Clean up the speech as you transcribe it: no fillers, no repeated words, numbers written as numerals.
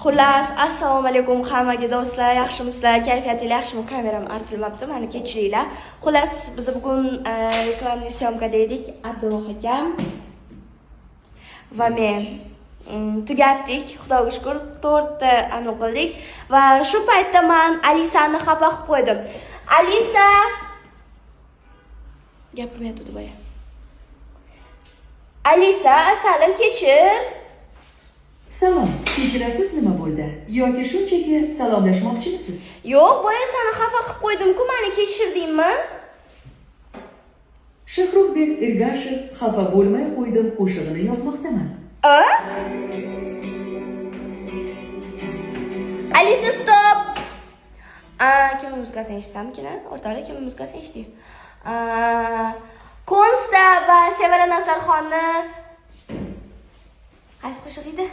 Xullas, assalomu alaykum hammaga do'stlar, yaxshimisizlar? Kayfiyatingiz yaxshimi? Kameram artilmabdi, meni kechiringlar. Xullas, biz bugun reklamli syomkada edik. Abdulloh akam va men tugatdik. Xudoga shukr, 4 ta aniq qildik va shu paytda men Alisani xafa qilib qo'ydim. Alisa gapirmayapti boya. Alisa, assalom, kechir. Salom, kechirasiz, nima bo'ldi? Yoki shunchaki salomlashmoqchimisiz? Yo'q, boya seni xafa qilib qo'ydim-ku, meni kechirdingmi? Shahruxbek Ergashev xafa bo'lmay qo'ydim qo'shig'ini yopmoqdaman. Alisa, stop. Kimning muzikasini eshitsamkina? O'rtoqlar, kimning muzikasini eshiting? Konsta va Sevara Nazarxonni qaysi qo'shiq edi?